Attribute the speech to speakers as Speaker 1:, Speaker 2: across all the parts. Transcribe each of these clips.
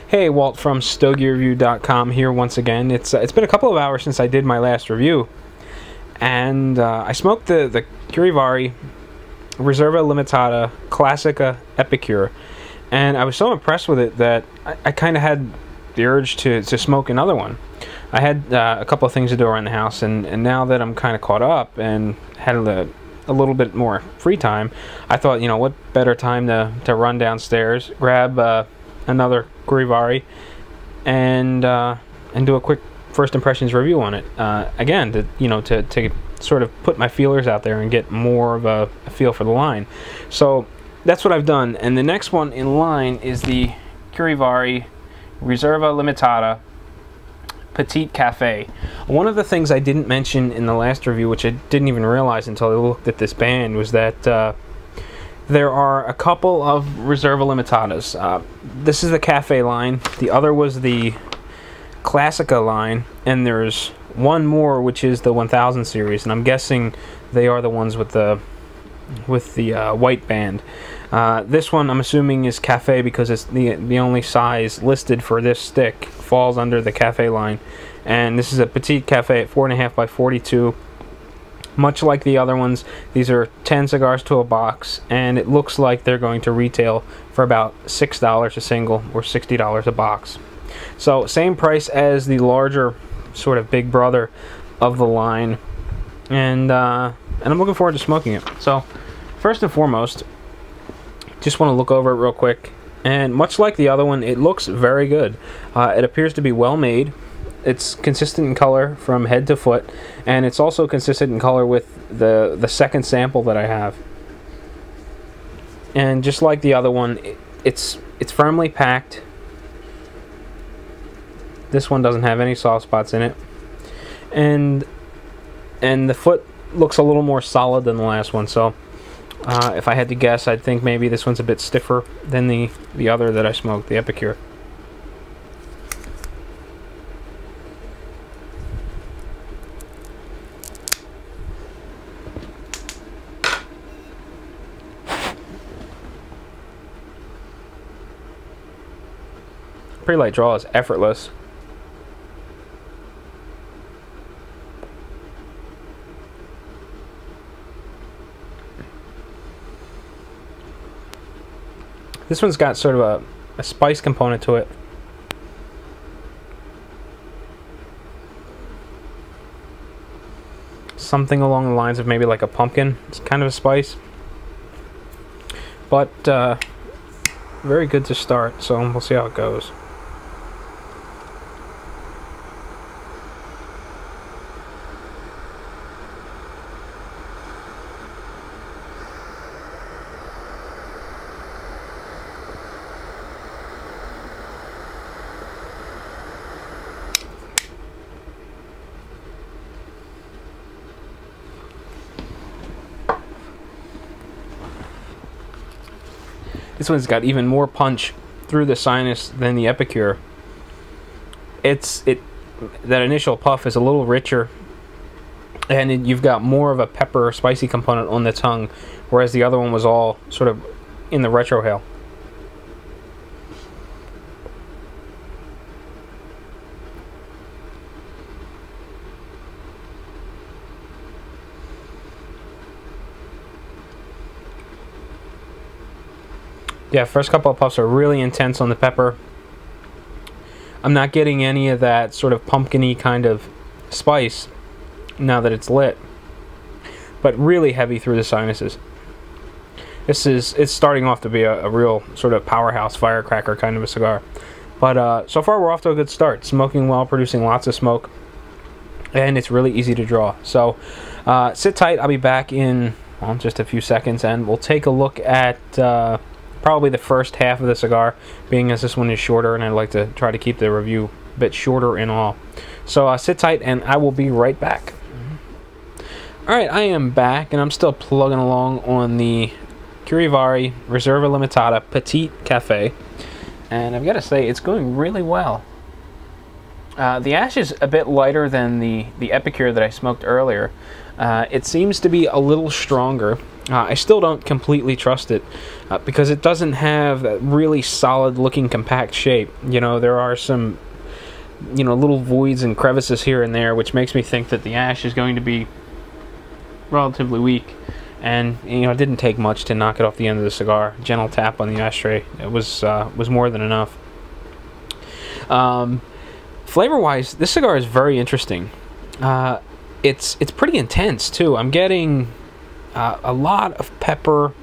Speaker 1: Hey, Walt from StogieReview.com here once again. It's been a couple of hours since I did my last review, and I smoked the Curivari Reserva Limitada Classica Epicure, and I was so impressed with it that I kind of had the urge to smoke another one. I had a couple of things to do around the house, and now that I'm kind of caught up and had a little bit more free time, I thought, you know, what better time to run downstairs, grab another Curivari, and do a quick first impressions review on it. Again, to sort of put my feelers out there and get more of a feel for the line. So that's what I've done. And the next one in line is the Curivari Reserva Limitada Petit Cafe. One of the things I didn't mention in the last review, which I didn't even realize until I looked at this band, was that there are a couple of Reserva Limitadas. This is the Cafe line. The other was the Classica line, and there's one more, which is the 1000 series, and I'm guessing they are the ones with the white band. This one I'm assuming is Cafe because it's the only size listed for this stick falls under the Cafe line, and this is a Petit Cafe at 4.5 by 42. Much like the other ones, these are 10 cigars to a box, and it looks like they're going to retail for about $6 a single or $60 a box. So same price as the larger sort of big brother of the line, and I'm looking forward to smoking it. So first and foremost, just want to look over it real quick, and much like the other one, it looks very good. It appears to be well made. It's consistent in color from head to foot, and it's also consistent in color with the second sample that I have. And just like the other one, it's firmly packed. This one doesn't have any soft spots in it, and the foot looks a little more solid than the last one. So if I had to guess, I'd think maybe this one's a bit stiffer than the other that I smoked, the Epicure. Pretty light draw is effortless. This one's got sort of a spice component to it. Something along the lines of maybe like a pumpkin. It's kind of a spice. But very good to start, so we'll see how it goes. This one's got even more punch through the sinus than the Epicure. That initial puff is a little richer, and you've got more of a pepper, spicy component on the tongue, whereas the other one was all sort of in the retrohale. Yeah, first couple of puffs are really intense on the pepper. I'm not getting any of that sort of pumpkin-y kind of spice now that it's lit, but really heavy through the sinuses. It's starting off to be a real sort of powerhouse firecracker kind of a cigar. But so far we're off to a good start. Smoking well, producing lots of smoke, and it's really easy to draw. So sit tight, I'll be back in, well, just a few seconds, and we'll take a look at probably the first half of the cigar, being as this one is shorter, and I'd like to try to keep the review a bit shorter in all. So sit tight, and I will be right back. Alright, I am back, and I'm still plugging along on the Curivari Reserva Limitada Petit Cafe, and I've got to say, it's going really well. The ash is a bit lighter than the Epicure that I smoked earlier. It seems to be a little stronger. I still don't completely trust it because it doesn't have that really solid looking compact shape. You know, there are some, you know, little voids and crevices here and there, which makes me think that the ash is going to be relatively weak. And, you know, it didn't take much to knock it off the end of the cigar. Gentle tap on the ashtray. It was more than enough. Flavor-wise, this cigar is very interesting. It's pretty intense, too. I'm getting a lot of pepper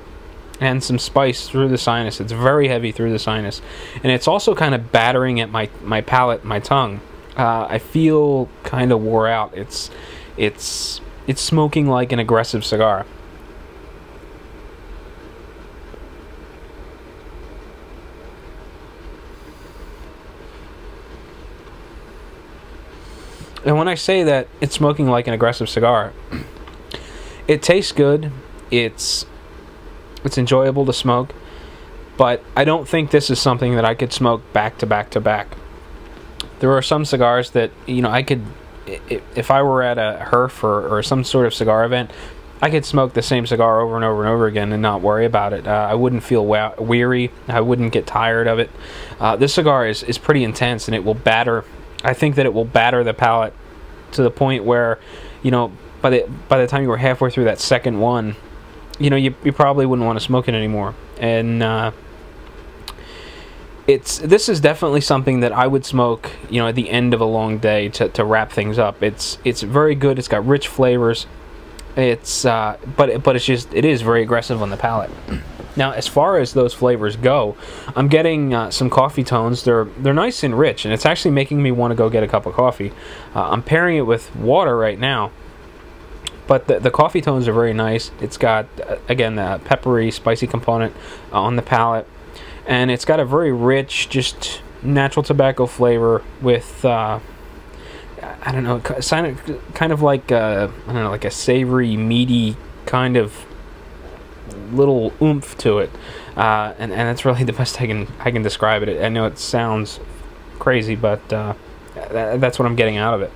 Speaker 1: and some spice through the sinus. It's very heavy through the sinus. And it's also kind of battering at my palate, my tongue. I feel kind of wore out. It's smoking like an aggressive cigar. And when I say that it's smoking like an aggressive cigar, it tastes good, it's enjoyable to smoke, but I don't think this is something that I could smoke back to back to back. There are some cigars that, you know, I could, if I were at a HERF or some sort of cigar event, I could smoke the same cigar over and over and over again and not worry about it. I wouldn't feel weary, I wouldn't get tired of it. This cigar is pretty intense, and it will batter. I think that it will batter the palate to the point where, you know, by the time you were halfway through that second one, you know, you probably wouldn't want to smoke it anymore. And this is definitely something that I would smoke, you know, at the end of a long day to wrap things up. It's very good. It's got rich flavors. But it is very aggressive on the palate. Now, as far as those flavors go, I'm getting some coffee tones. They're nice and rich, and it's actually making me want to go get a cup of coffee. I'm pairing it with water right now, but the coffee tones are very nice. It's got, again, the peppery, spicy component on the palate, and it's got a very rich, just natural tobacco flavor with, I don't know, kind of like I don't know, like a savory, meaty kind of little oomph to it, and that's really the best I can describe it. I know it sounds crazy, but that's what I'm getting out of it.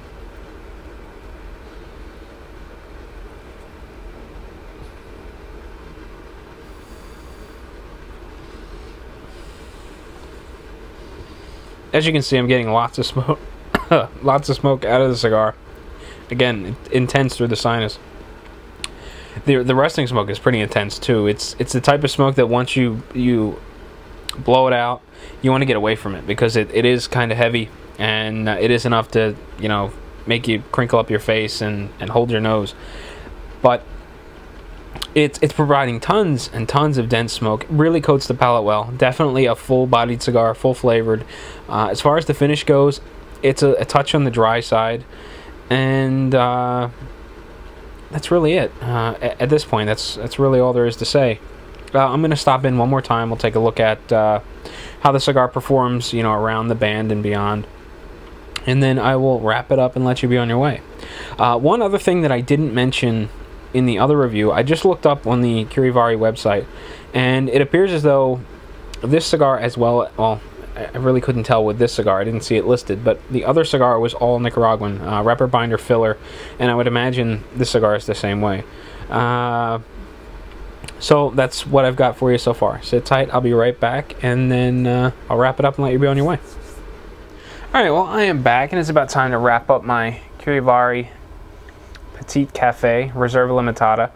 Speaker 1: As you can see, I'm getting lots of smoke, lots of smoke out of the cigar. Again, intense through the sinus. The resting smoke is pretty intense too. It's the type of smoke that once you blow it out, you want to get away from it, because it is kind of heavy, and it is enough to, you know, make you crinkle up your face and hold your nose. But it's providing tons and tons of dense smoke. Really coats the palate well. Definitely a full-bodied cigar, full-flavored. As far as the finish goes, it's a touch on the dry side, and that's really it. At this point, that's really all there is to say. I'm going to stop in one more time. We'll take a look at how the cigar performs, you know, around the band and beyond, and then I will wrap it up and let you be on your way. One other thing that I didn't mention in the other review, I just looked up on the Curivari website, and it appears as though this cigar as well, I really couldn't tell with this cigar, I didn't see it listed, but the other cigar was all Nicaraguan, wrapper, binder, filler, and I would imagine this cigar is the same way. So that's what I've got for you so far. Sit tight, I'll be right back, and then I'll wrap it up and let you be on your way. Alright, well, I am back, and it's about time to wrap up my Curivari Petit Cafe Reserva Limitada.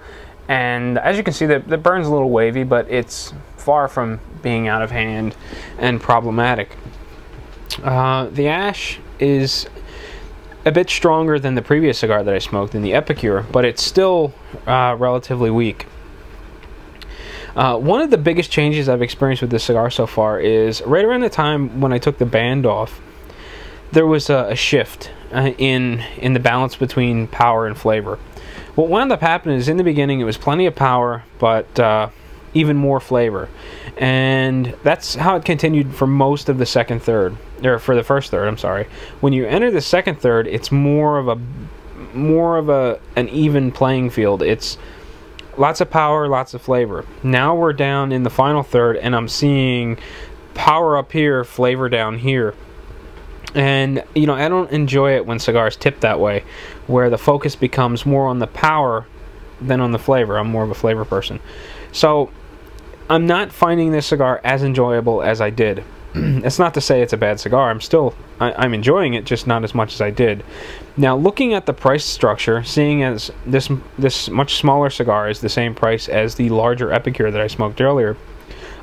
Speaker 1: And as you can see, the burn's a little wavy, but it's far from being out of hand and problematic. The ash is a bit stronger than the previous cigar that I smoked, in the Epicure, but it's still relatively weak. One of the biggest changes I've experienced with this cigar so far is right around the time when I took the band off, there was a shift in the balance between power and flavor. What wound up happening is, in the beginning it was plenty of power, but even more flavor, and that's how it continued for most of the second third, or for the first third, I'm sorry. When you enter the second third, it's more of an even playing field. It's lots of power, lots of flavor. Now we're down in the final third, and I'm seeing power up here, flavor down here. And, you know, I don't enjoy it when cigars tip that way, where the focus becomes more on the power than on the flavor. I'm more of a flavor person. So I'm not finding this cigar as enjoyable as I did. It's not to say it's a bad cigar. I'm enjoying it, just not as much as I did. Now, looking at the price structure, seeing as this much smaller cigar is the same price as the larger Epicure that I smoked earlier,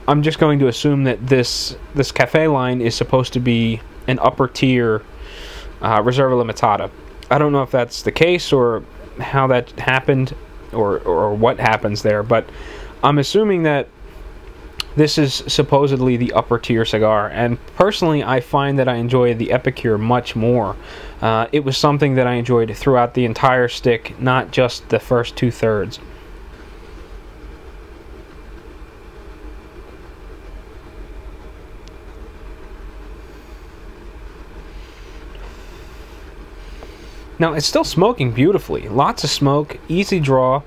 Speaker 1: I'm just going to assume that this Cafe line is supposed to be an upper tier Reserva Limitada. I don't know if that's the case or how that happened or what happens there, but I'm assuming that this is supposedly the upper tier cigar, and personally I find that I enjoy the Epicure much more. It was something that I enjoyed throughout the entire stick, not just the first 2/3. Now, it's still smoking beautifully. Lots of smoke, easy draw.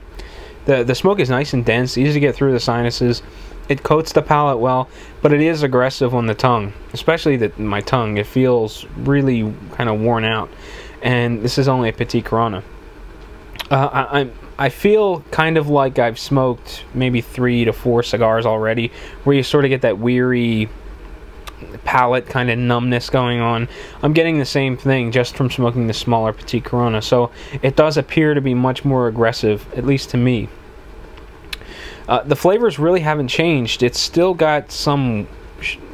Speaker 1: The smoke is nice and dense, easy to get through the sinuses. It coats the palate well, but it is aggressive on the tongue, especially my tongue. It feels really kind of worn out, and this is only a Petit Corona. I feel kind of like I've smoked maybe 3 to 4 cigars already, where you sort of get that weary palate kind of numbness going on. I'm getting the same thing just from smoking the smaller Petit Corona, so it does appear to be much more aggressive, at least to me. The flavors really haven't changed. It's still got some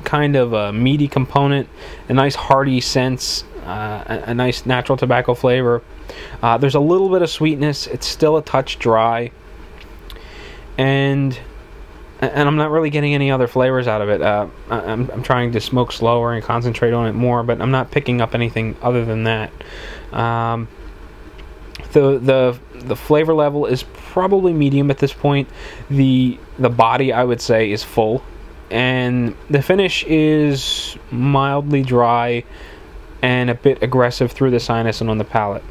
Speaker 1: kind of a meaty component, a nice hearty sense, a nice natural tobacco flavor. There's a little bit of sweetness. It's still a touch dry, and I'm not really getting any other flavors out of it. I'm trying to smoke slower and concentrate on it more, but I'm not picking up anything other than that. The flavor level is probably medium at this point. The body, I would say, is full, and the finish is mildly dry and a bit aggressive through the sinus and on the palate.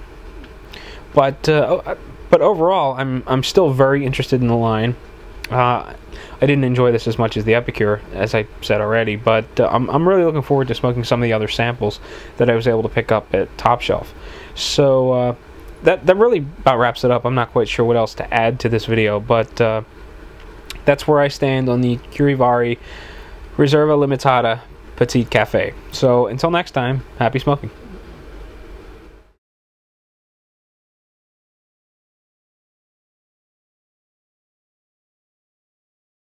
Speaker 1: But overall, I'm still very interested in the line. I didn't enjoy this as much as the Epicure, as I said already, but I'm really looking forward to smoking some of the other samples that I was able to pick up at Top Shelf. So that really about wraps it up. I'm not quite sure what else to add to this video, but that's where I stand on the Curivari Reserva Limitada Petit Cafe. So until next time, happy smoking.